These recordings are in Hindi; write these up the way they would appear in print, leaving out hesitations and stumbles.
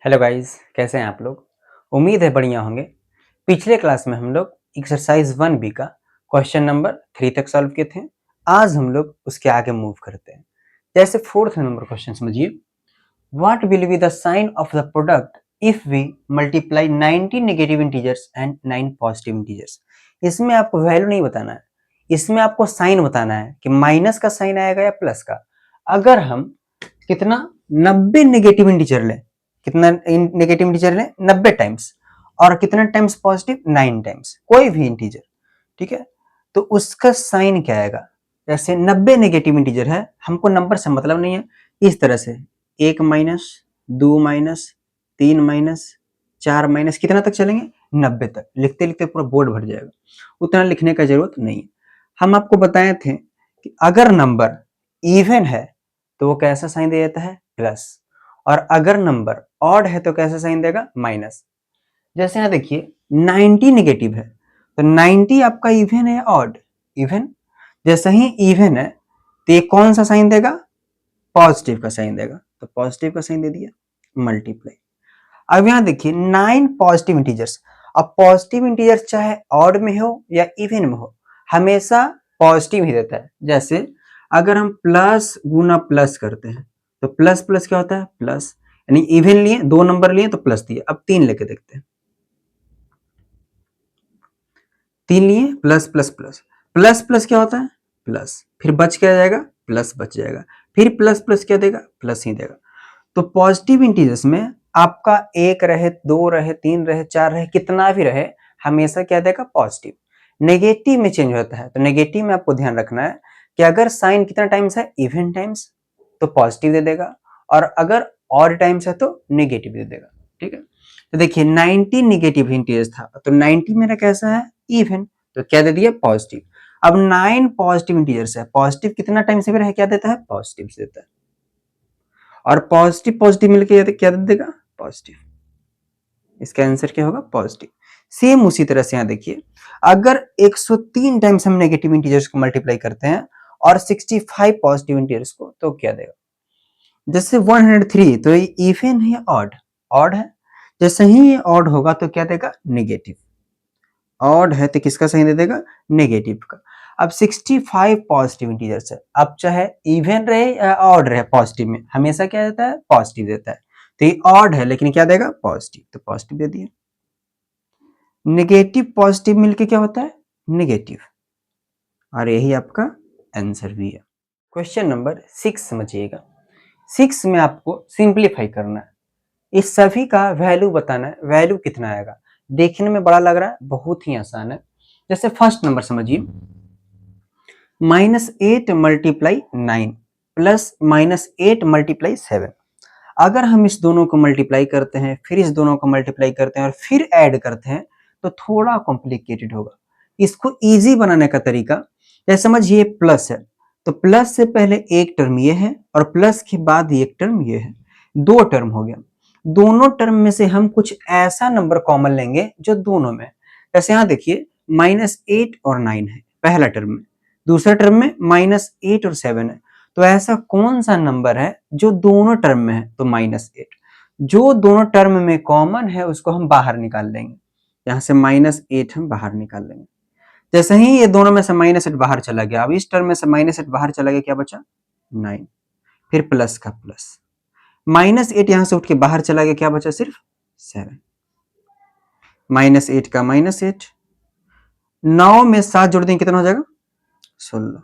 हेलो गाइस, कैसे हैं आप लोग। उम्मीद है बढ़िया होंगे। पिछले क्लास में हम लोग एक्सरसाइज 1 बी का क्वेश्चन नंबर 3 तक सॉल्व किए थे। आज हम लोग उसके आगे मूव करते हैं। जैसे फोर्थ नंबर क्वेश्चन समझिए, what will be the sign of the product if we multiply 90 negative integers and 9 positive integers. इसमें आपको वैल्यू नहीं बताना है, इसमें आपको साइन बताना है कि माइनस का साइन आएगा या प्लस का। अगर हम कितना 90 नेगेटिव इंटीजर लें, कितना नेगेटिव इंटीजर लें 90 टाइम्स, और कितना टाइम्स पॉजिटिव 9 टाइम्स, कोई भी इंटीजर, ठीक है। तो उसका साइन क्या आएगा। जैसे 90 नेगेटिव इंटीजर है, हमको नंबर से मतलब नहीं है। इस तरह से 1 माइनस 2 माइनस 3 माइनस 4 माइनस कितना तक चलेंगे, 90 तक। लिखते लिखते पूरा बोर्ड भर जाएगा, उतना लिखने का जरूरत नहीं है। हम आपको बताए थे कि अगर नंबर इवन है तो वो कैसा साइन दे देता है, प्लस, और अगर नंबर ऑड है तो कैसा साइन देगा, माइनस। जैसे यहाँ देखिए 90 नेगेटिव है तो 90 आपका इवन है या ऑड, इवन। जैसे ही इवन है तो ये कौन सा साइन देगा, पॉजिटिव का साइन देगा, तो पॉजिटिव का साइन दे दिया, मल्टीप्लाई। अब यहाँ देखिए 9 पॉजिटिव इंटीजर्स। अब पॉजिटिव इंटीजर्स चाहे ऑड में हो या इवन में हो, हमेशा पॉजिटिव ही देता है। जैसे अगर हम प्लस गुना प्लस करते हैं तो प्लस प्लस क्या होता है, प्लस। यानी इवन लिए, 2 नंबर लिए तो प्लस दिए। अब 3 लेके देखते हैं, 3 लिए plus plus plus, plus plus क्या होता है, प्लस। फिर बच क्या जाएगा, प्लस बच जाएगा। फिर प्लस प्लस क्या देगा, प्लस ही देगा। तो पॉजिटिव इंटीजर्स में आपका 1 रहे, 2 रहे, 3 रहे, 4 रहे, कितना भी रहे, हमेशा क्या देगा, पॉजिटिव। नेगेटिव में चेंज होता है, तो नेगेटिव में आपको ध्यान रखना है कि अगर साइन कितना टाइम्स है, इवन टाइम्स, तो पॉजिटिव दे देगा, और अगर ऑड टाइम्स है तो नेगेटिव दे देगा, ठीक है। तो देखिए 90 नेगेटिव इंटीजर्स था, तो 90 मेरा कैसा है, इवन, तो क्या दे दिया, पॉजिटिव। अब 9 पॉजिटिव इंटीजर्स है, पॉजिटिव कितना टाइम्स है, क्या देता है, पॉजिटिव देता है। और पॉजिटिव पॉजिटिव मिलके क्या दे देगा, पॉजिटिव। इसका आंसर क्या होगा, पॉजिटिव। सेम उसी तरह से यहाँ देखिए, अगर 103 टाइम्स हम नेगेटिव इंटीजर्स को मल्टीप्लाई करते हैं और 65 पॉजिटिव इंटीजर्स को, तो क्या देगा। जैसे 103 तो ये इवन है या ऑड, ऑड है। जैसे ही ये ऑड होगा तो क्या देगा, नेगेटिव। ऑड है तो किसका साइन दे देगा, नेगेटिव का। अब 65 पॉजिटिव इंटीजर्स है, अब चाहे इवन रहे या ऑड रहे, पॉजिटिव में हमेशा क्या देता है, पॉजिटिव देता है। तो ये ऑड है लेकिन क्या देगा, पॉजिटिव, तो पॉजिटिव दे दिया। नेगेटिव पॉजिटिव मिलके क्या होता है, नेगेटिव, और यही आपका आंसर भी है। क्वेश्चन नंबर 6 समझिएगा। 6 में आपको सिंप्लीफाई करना है, इस सभी का वैल्यू बताना है, वैल्यू कितना आएगा। देखने में बड़ा लग रहा है, बहुत ही आसान है। जैसे फर्स्ट नंबर समझिए, -8 मल्टीप्लाई 9 प्लस -8 मल्टीप्लाई 7। अगर हम इस दोनों को मल्टीप्लाई करते हैं, फिर इस दोनों को मल्टीप्लाई करते हैं और फिर ऐड करते हैं, तो थोड़ा कॉम्प्लिकेटेड होगा। इसको इजी बनाने का तरीका, जैसे समझिए प्लस है, तो प्लस से पहले एक टर्म ये है और प्लस के बाद एक टर्म ये है, 2 टर्म हो गया। दोनों टर्म में से हम कुछ ऐसा नंबर कॉमन लेंगे जो दोनों में, जैसे यहाँ देखिए -8 और 9 है पहला टर्म में, दूसरा टर्म में -8 और 7 है। तो ऐसा कौन सा नंबर है जो दोनों टर्म में है, तो -8। जो दोनों टर्म में कॉमन है उसको हम बाहर निकाल लेंगे, यहाँ से -8 हम बाहर निकाल लेंगे। जैसे ही ये दोनों में से -8 बाहर चला गया, अब इस टर्म में से -8 बाहर चला गया, क्या बचा, 9। फिर प्लस का प्लस, -8 यहां से उठ के बाहर चला गया, क्या बचा, सिर्फ 7। -8 का -8, 9 में 7 जोड़ देंगे कितना हो जाएगा, 16।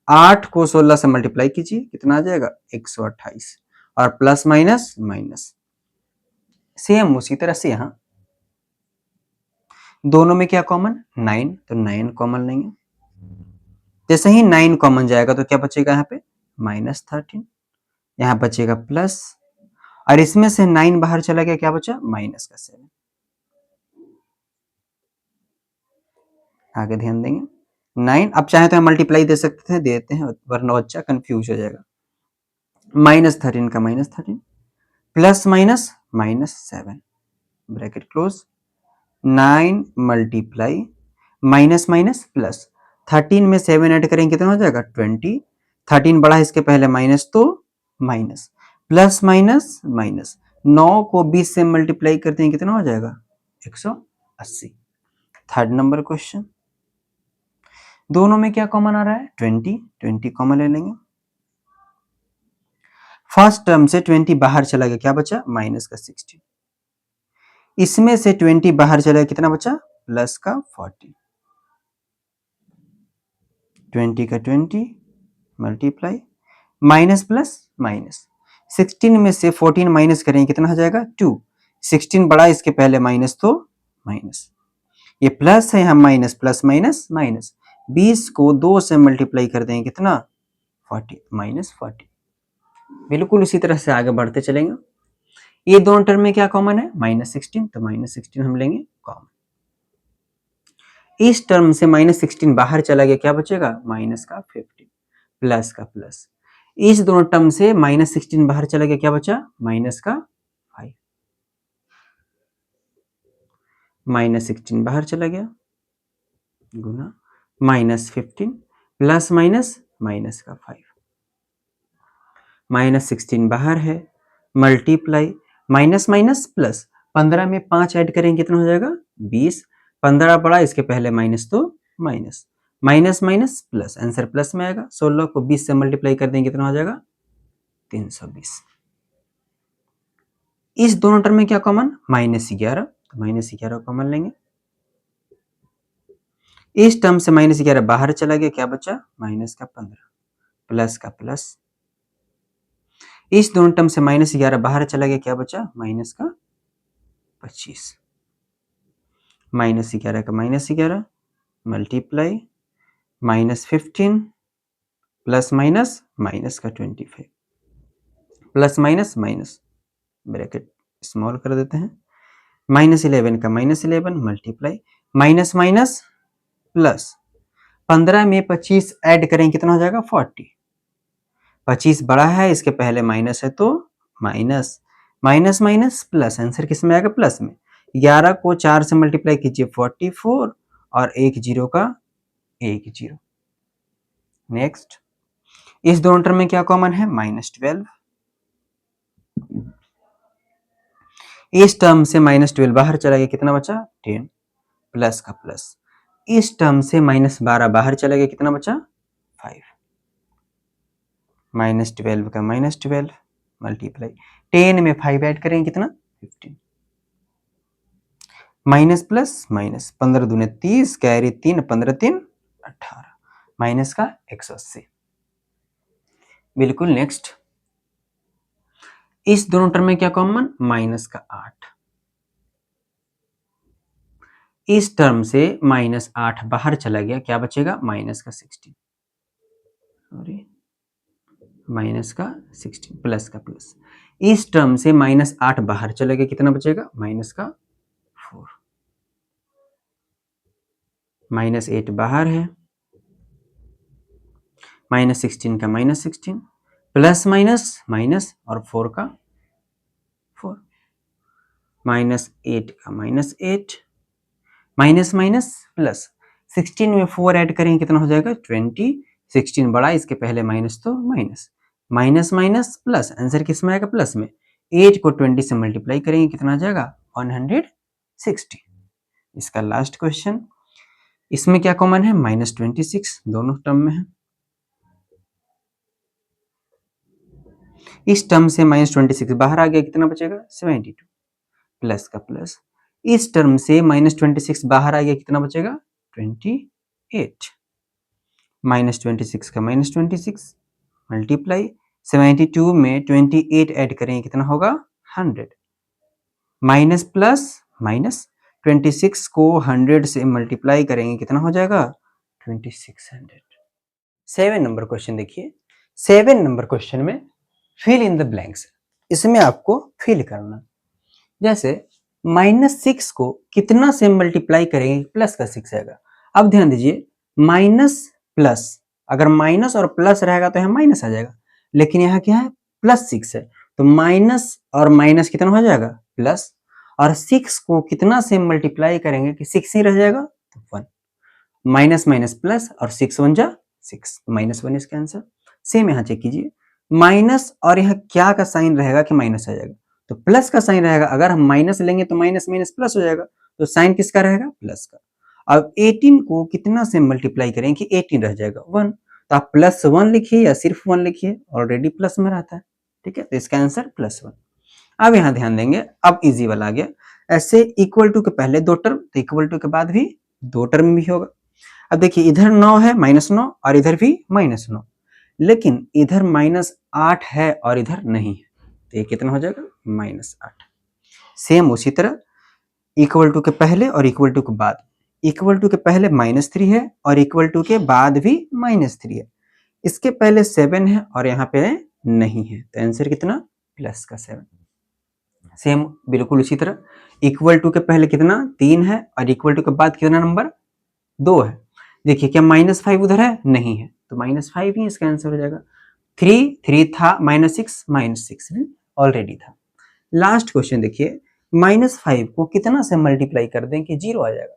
8 को 16 से मल्टीप्लाई कीजिए, कितना आ जाएगा, 128। और प्लस माइनस माइनस, सेम उसी तरह से यहां दोनों में क्या कॉमन, 9, तो 9 कॉमन लेंगे। जैसे ही 9 कॉमन जाएगा तो क्या बचेगा, यहाँ पे -13, यहाँ बचेगा प्लस, और इसमें से 9 बाहर चला गया, क्या बचा, -7। आगे ध्यान देंगे, 9, अब चाहे तो मल्टीप्लाई दे सकते थे, देते हैं, वरना बच्चा कंफ्यूज हो जाएगा। -13 का -13 plus minus -7, bracket close, 9 multiply minus minus plus, 13 में 7 ऐड करेंगे कितना हो जाएगा, 20। 13 बड़ा है इसके पहले माइनस, तो माइनस, प्लस माइनस माइनस, 9 को 20 से मल्टीप्लाई करते हैं कितना हो जाएगा 180। थर्ड नंबर क्वेश्चन, दोनों में क्या कॉमन आ रहा है 20, 20 कॉमन ले लेंगे। फर्स्ट टर्म से 20 बाहर चला गया, क्या बचा माइनस का 16। इसमें से 20 बाहर चला गया, कितना बचा प्लस का 40। 20 का 20 मल्टीप्लाई माइनस प्लस माइनस, 16 में से 14 माइनस करेंगे कितना हो जाएगा 2। 16 बड़ा, इसके पहले माइनस तो माइनस, ये प्लस है यहाँ माइनस, प्लस माइनस माइनस, 20 को 2 से मल्टीप्लाई कर देंगे कितना 40 माइनस 40। बिल्कुल उसी तरह से आगे बढ़ते चलेंगे। ये दोनों टर्म में क्या कॉमन है माइनस 16, तो माइनस 16 हम लेंगे कॉमन। इस टर्म से माइनस 16 बाहर चला गया, क्या बचेगा माइनस का 50 प्लस का प्लस। इस दोनों टर्म से माइनस 16 बाहर चला गया, क्या बचा माइनस का 5। माइनस 16 बाहर चला गया गुना माइनस 15 प्लस माइनस माइनस का 5। माइनस 16 बाहर है, मल्टीप्लाई माइनस माइनस प्लस, 15 में 5 ऐड करेंगे कितना हो जाएगा 20। 15 पड़ा, इसके पहले माइनस तो minus, minus minus plus, answer plus में आएगा। 16 को 20 से मल्टीप्लाई कर देंगे कितना हो जाएगा 320। इस दोनों टर्म में क्या कॉमन माइनस 11, तो माइनस 11 कॉमन लेंगे। इस टर्म से माइनस 11 बाहर चला गया, क्या बचा माइनस का 15 प्लस का प्लस। इस दोनों टर्म से माइनस 11 बाहर चला गया, क्या बचा माइनस का 25। माइनस 11 का minus 11 multiply minus 15 plus minus minus का 25, plus minus minus bracket small कर देते हैं, माइनस 11 का minus 11 multiply minus minus plus, 15 में 25 ऐड करेंगे कितना हो जाएगा 40। 25 बड़ा है, इसके पहले माइनस है तो minus, minus minus plus, answer किस में आएगा प्लस में। 11 को 4 से मल्टीप्लाई कीजिए 44 और एक जीरो का एक जीरो। नेक्स्ट, इस दोनों टर्म में क्या कॉमन है माइनस 12। इस टर्म से माइनस 12 बाहर चला गया, कितना बचा 10 प्लस का प्लस। इस टर्म से माइनस 12 बाहर चला गया, कितना बचा 5। माइनस 12 का माइनस 12 मल्टीप्लाई 10 में 5 ऐड करेंगे कितना 15, minus plus minus, 15 दूने 30 carry 3, 15 3 18 minus का 180। बिल्कुल नेक्स्ट, इस दोनों टर्म में क्या कॉमन माइनस का 8। इस टर्म से माइनस 8 बाहर चला गया, क्या बचेगा माइनस का 16, सॉरी माइनस का 16 प्लस का प्लस। इस टर्म से माइनस 8 बाहर चला गया, कितना बचेगा माइनस का 4। माइनस 8 बाहर है, माइनस 16 का माइनस 16 प्लस माइनस माइनस और 4 का 4, माइनस 8 का माइनस 8 माइनस माइनस प्लस, 16 में 4 ऐड करेंगे कितना हो जाएगा 20। 16 बड़ा, इसके पहले माइनस तो minus, minus minus plus, answer किस में आएगा प्लस में। 8 को 20 से मल्टीप्लाई करेंगे कितना आ जाएगा 160। इसका लास्ट क्वेश्चन, इसमें क्या कॉमन है माइनस 26, दोनों टर्म में है। इस टर्म से माइनस 26 बाहर आ गया, कितना बचेगा 72 प्लस का प्लस। इस टर्म से माइनस 26 बाहर आ गया, कितना बचेगा 28। माइनस 26 का माइनस 26 मल्टीप्लाई 72 में 28 ऐड करेंगे कितना होगा 100, माइनस प्लस माइनस, 26 को 100 से मल्टीप्लाई करेंगे कितना हो जाएगा 2600। 7 नंबर क्वेश्चन देखिए। 7 नंबर क्वेश्चन में फिल इन द ब्लैंक्स, इसमें आपको फिल करना, जैसे माइनस 6 को कितना से मल्टीप्लाई करेंगे प्लस का 6 आएगा। अब ध्यान दीजिए, माइनस प्लस, अगर माइनस और प्लस रहेगा तो यहाँ माइनस आ जाएगा, लेकिन यहाँ क्या है प्लस 6 है, तो माइनस और माइनस कितना हो जाएगा प्लस, और 6 को कितना से मल्टीप्लाई करेंगे कि 6 ही रह जाएगा तो 1, माइनस माइनस प्लस और 6 1 जा 6, माइनस 1 इसका आंसर। सेम यहाँ चेक कीजिए, माइनस और यहाँ क्या का साइन रहेगा कि माइनस आ जाएगा, तो प्लस का साइन रहेगा। अगर हम माइनस लेंगे तो माइनस माइनस प्लस हो जाएगा, तो साइन किसका रहेगा? प्लस का। अब 18 को कितना से मल्टीप्लाई करें कि 18 रह जाएगा? 1। तो आप +1 लिखिए या सिर्फ 1 लिखिए, ऑलरेडी प्लस में रहता है। ठीक है, तो इसका आंसर +1। अब यहाँ ध्यान देंगे, अब इजी वाला आ गया। ऐसे इक्वल टू के पहले 2 टर्म, तो इक्वल टू के बाद भी 2 टर्म भी होगा। अब देखिए इधर 9 है -9 और इधर भी -9, लेकिन इधर -8 है और इधर नहीं है, तो ये कितना हो जाएगा? -8। सेम उसी तरह इक्वल टू के पहले और इक्वल टू के बाद। इक्वल टू के पहले -3 है और इक्वल टू के बाद भी -3 है। इसके पहले 7 है और यहाँ पे नहीं है, तो आंसर कितना? प्लस का 7। सेम बिल्कुल उसी तरह इक्वल टू के पहले कितना? 3 है और इक्वल टू के बाद कितना नंबर? 2 है। देखिए क्या -5 उधर है? नहीं है, तो -5 ही इसका आंसर हो जाएगा। 3 था, -6 भी ऑलरेडी था। लास्ट क्वेश्चन देखिए, -5 को कितना से मल्टीप्लाई कर दें कि 0 आ जाएगा?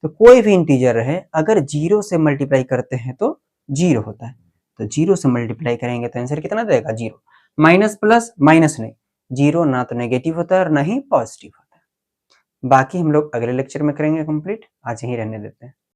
तो कोई भी इंटीजर रहे, अगर 0 से मल्टीप्लाई करते हैं तो 0 होता है, तो 0 से मल्टीप्लाई करेंगे तो आंसर कितना देगा? 0। माइनस प्लस माइनस नहीं, 0 ना तो नेगेटिव होता है और ना ही पॉजिटिव होता है। बाकी हम लोग अगले लेक्चर में करेंगे कंप्लीट, आज यहीं रहने देते हैं।